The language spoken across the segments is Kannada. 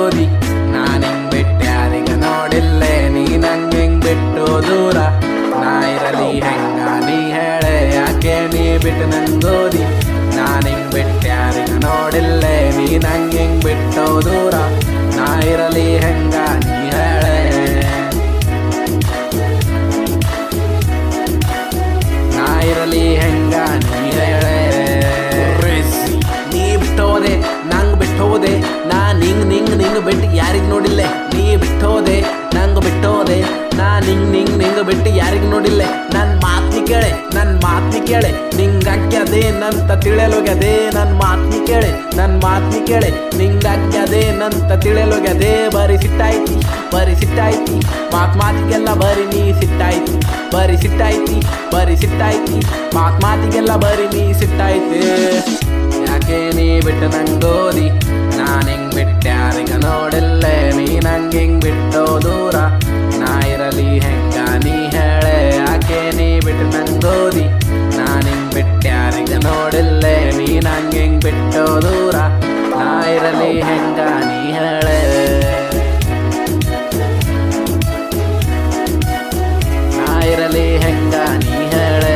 ನಂಗೋದಿ ನಾನ್ ಹಿಂಗ್ ಬಿಟ್ಟ್ಯಾರಿಗ ನೋಡಿಲ್ಲೇ ನೀ ನಂಗೆ ಹಿಂಗ್ ಬಿಟ್ಟು ದೂರ ನಾ ಇರಲಿ ಹೆಂಗ ನೀ ಹೇಳೆ ಯಾಕೆ ನೀ ಬಿಟ್ಟು ನಂಗೋದಿ ನಾನ್ ಹಿಂಗ್ ಬಿಟ್ಟ್ಯಾರಿಗ ನೋಡಿಲ್ಲೇ ನೀ ನಂಗೆ ಹಿಂಗ್ ಬಿಟ್ಟು ದೂರ ನಾ ಇರಲಿ ಹೆಂಗ ನೀ ಹೇಳೆ ನಾ ಇರಲಿ ಹೆಂಗ ನೀ ಹೇಳೆ ನೀ ಬಿಟ್ಟೋದೆ ನಂಗ್ ಬಿಟ್ಟೋದೆ ನಾ ನಿಂಗ್ ನಿಂಗ್ ನಿಂಗ್ ಬಿಟ್ಟು ಯಾರಿಗ್ ನೋಡಿಲ್ಲೆ ನೀ ಬಿಟ್ಟೋದೆ ನಂಗ್ ಬಿಟ್ಟೋದೆ ನಾ ನಿಂಗ್ ನಿಂಗ್ ನಿಂಗ್ ಬಿಟ್ಟು ಯಾರಿಗ್ ನೋಡಿಲ್ಲೆ ನನ್ ಮಾತ್ನಿ ಕೇಳೆ ನಿಂಗಾಕ್ಯದೆ ನಂತ ತಿಳಿಯಲೋಗ್ಯದೆ ನನ್ ಮಾತ್ನಿ ಕೇಳೆ ನಿಂಗಾಕ್ಯದೆ ನಂತ ತಿಳಿಯಲೋಗ್ಯದೆ ಬರಿ ಸಿಟ್ಟಾಯ್ತಿ ಮಾತಿಗೆಲ್ಲ ಬರಿ ನೀ ಸಿಟ್ಟಾಯ್ತಿ ಮಾತಿಗೆಲ್ಲ ಬರಿ ನೀ ಸಿಟ್ಟಾಯ್ತಿ ಯಾಕೆ ನೀ ಬಿಟ್ಟು ನಂಗೋದಿ ನಾನ್ ಹಿಂಗ್ ಬಿಟ್ಟ್ಯಾರಿಗ ನೋಡಿಲ್ಲೇ ನೀ ನಂಗೆ ಹಿಂಗ್ ಬಿಟ್ಟೋ ದೂರ ನಾ ಇರಲಿ ಹೆಂಗ ನೀ ಹೇಳೆ ಯಾಕೆ ನೀ ಬಿಟ್ಟು ನಂಗೋದಿ ನಾನ್ ಹಿಂಗ್ ಬಿಟ್ಟ್ಯಾರಿಗ ನೋಡಿಲ್ಲೇ ನೀ ನಂಗೆ ಹಿಂಗ್ ಬಿಟ್ಟೋ ದೂರ ನಾ ಇರಲಿ ಹೆಂಗ ನೀ ಹೇಳೆ ನಾ ಇರಲಿ ಹೆಂಗ ನೀ ಹೇಳೆ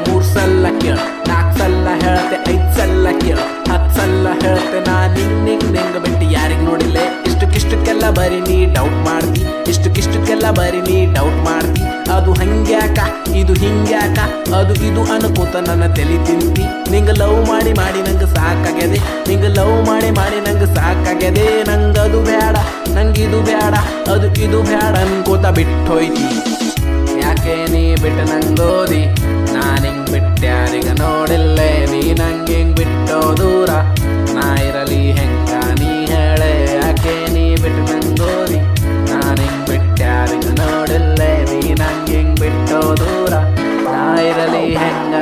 ಮೂರ್ ಸಲ ಕೇಳ 4 ಸಲ ಹೇಳ್ತೆ 5 ಸಲ ಕೇಳ 10 ಸಲ ಹೇಳ್ತೆ ನಾ ನಿಂಗ್ ನಿಂಗ್ ನಿಂಗ್ ಬಿಟ್ಟು ಯಾರಿಗ್ ನೋಡಿಲ್ಲೆ ಇಷ್ಟಕ್ಕೆಲ್ಲ ಬರೀ ನೀ ಡೌಟ್ ಮಾಡ್ತಿ ಅದು ಹಂಗ್ಯಾಕ ಇದು ಹಿಂಗ್ಯಾಕ ಅದು ಇದು ಅನ್ಕೋತ ನನ್ನ ತಲೆ ತಿಂತಿ ನಿಂಗ ಲವ್ ಮಾಡಿ ನಂಗೆ ಸಾಕಾಗ್ಯದೆ ನಂಗದು ಬೇಡ ನಂಗಿದು ಬೇಡ ಅದು ಇದು ಬೇಡ ಅನ್ಕೋತ ಬಿಟ್ಟೋಯ್ತಿ ಯಾಕೆ ನೀ ಬಿಟ್ಟು ನಂಗೋದಿ ನಾನ್ ಹಿಂಗ್ ಬಿಟ್ಟ್ಯಾರಿಗ ನೋಡಿಲ್ಲೇ ನೀ ನಂಗೆ ಹಿಂಗ್ ಬಿಟ್ಟೋ ದೂರ ನಾ ಇರಲಿ ಹೆಂಗ ನೀ ಹೇಳೆ ಯಾಕೆ ನೀ ಬಿಟ್ಟು ನಂಗೋದಿ ನಾನ್ ಹಿಂಗ್ ಬಿಟ್ಟ್ಯಾರಿಗ ನೋಡಿಲ್ಲೇ ನೀ ನಂಗೆ ಹಿಂಗ್ ಬಿಟ್ಟೋ ದೂರ ನಾ ಇರಲಿ ಹೆಂಗ